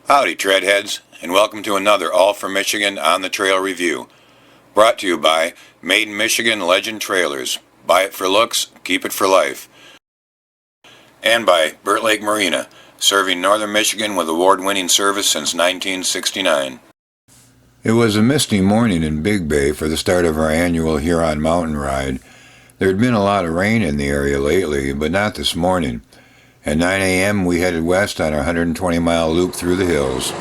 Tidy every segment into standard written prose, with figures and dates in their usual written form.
Howdy, Treadheads, and welcome to another All for Michigan on the Trail review. Brought to you by Made in Michigan Legend Trailers. Buy it for looks, keep it for life. And by Burt Lake Marina, serving northern Michigan with award-winning service since 1969. It was a misty morning in Big Bay for the start of our annual Huron mountain ride. There had been a lot of rain in the area lately, but not this morning. At 9 a.m. we headed west on our 120-mile loop through the hills.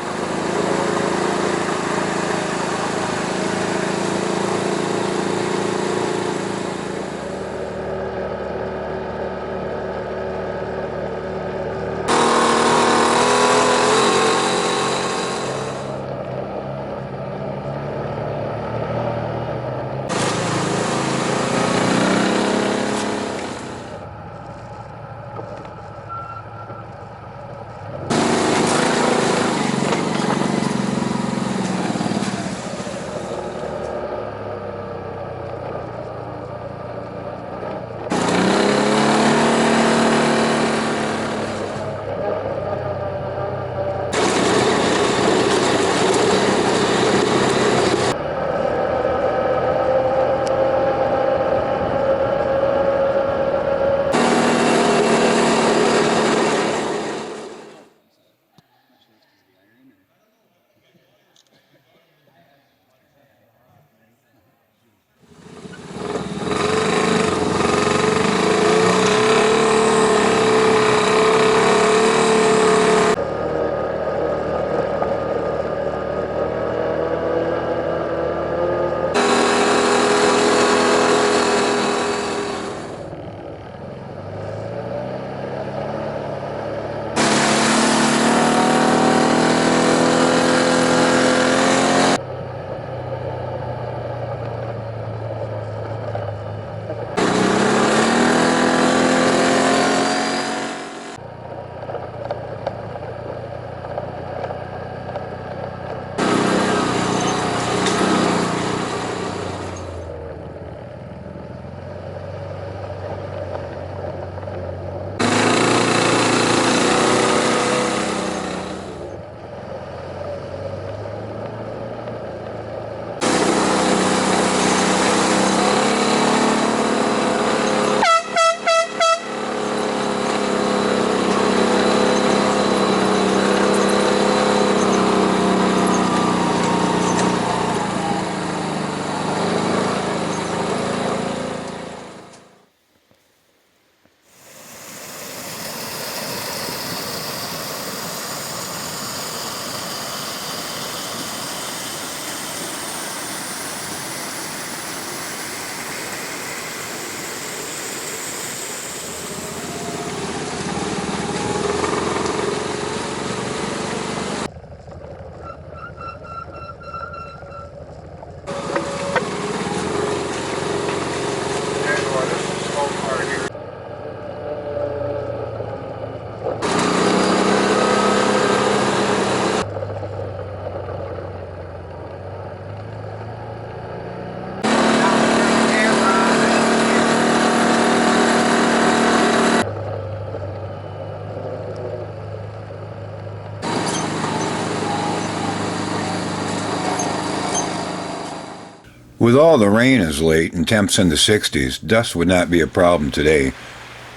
With all the rain as late and temps in the 60s, dust would not be a problem today.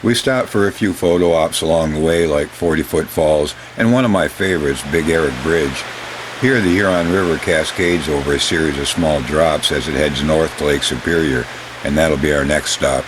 We stopped for a few photo ops along the way, like 40-foot Falls and one of my favorites, Big Eric Bridge. Here the Huron River cascades over a series of small drops as it heads north to Lake Superior, and that'll be our next stop.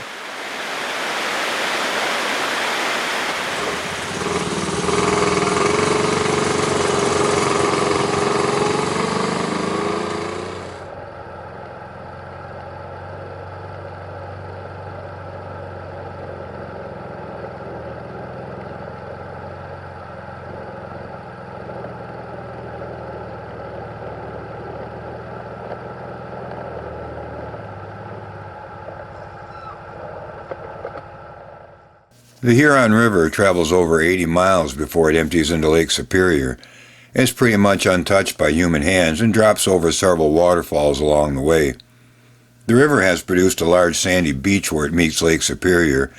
The Huron River travels over 80 miles before it empties into Lake Superior. It's pretty much untouched by human hands and drops over several waterfalls along the way. The river has produced a large sandy beach where it meets Lake Superior,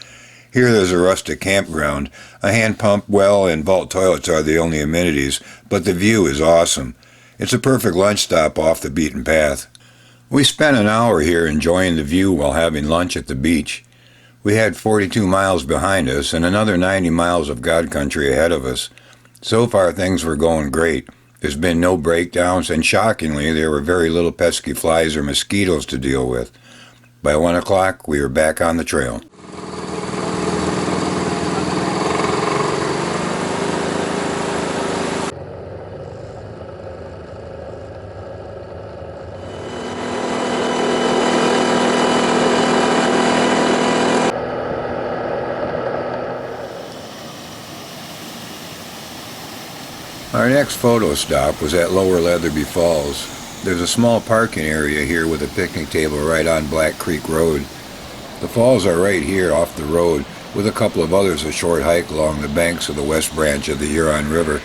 Here there's a rustic campground. A hand pump well and vault toilets are the only amenities, but the view is awesome. It's a perfect lunch stop off the beaten path. We spent an hour here enjoying the view while having lunch at the beach. We had 42 miles behind us and another 90 miles of God country ahead of us. So far things were going great. There's been no breakdowns, and shockingly there were very little pesky flies or mosquitoes to deal with. By 1 o'clock we were back on the trail. Our next photo stop was at Lower Leatherby Falls. There's a small parking area here with a picnic table right on Black Creek Road. The falls are right here off the road, with a couple of others a short hike along the banks of the west branch of the Huron River.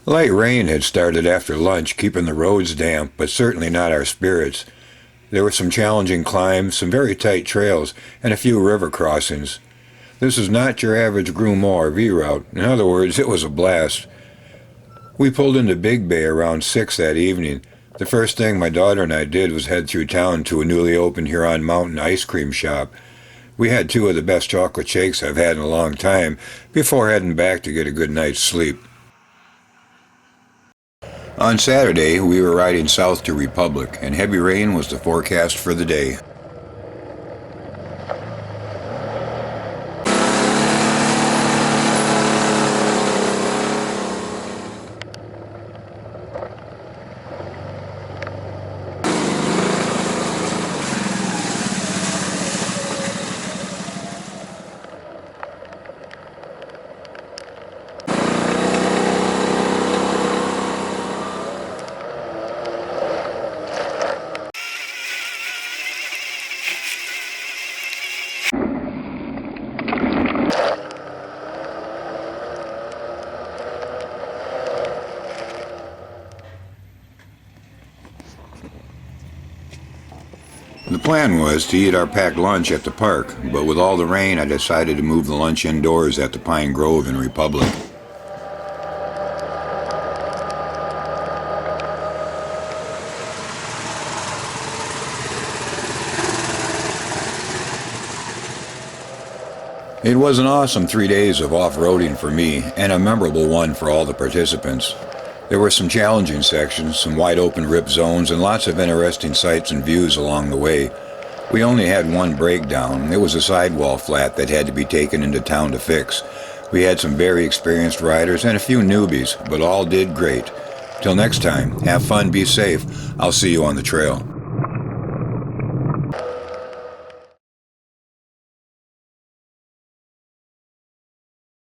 Light rain had started after lunch, keeping the roads damp, but certainly not our spirits. There were some challenging climbs, some very tight trails, and a few river crossings. This is not your average Grumman RV route. In other words, it was a blast. We pulled into Big Bay around 6 that evening. The first thing my daughter and I did was head through town to a newly opened Huron Mountain ice cream shop. We had 2 of the best chocolate shakes I've had in a long time before heading back to get a good night's sleep. On Saturday, we were riding south to Republic, and heavy rain was the forecast for the day. The plan was to eat our packed lunch at the park, but with all the rain I decided to move the lunch indoors at the Pine Grove in Republic. It was an awesome 3 days of off-roading for me, and a memorable one for all the participants. There were some challenging sections, some wide-open rip zones, and lots of interesting sights and views along the way. We only had one breakdown. It was a sidewall flat that had to be taken into town to fix. We had some very experienced riders and a few newbies, but all did great. Till next time, have fun, be safe. I'll see you on the trail.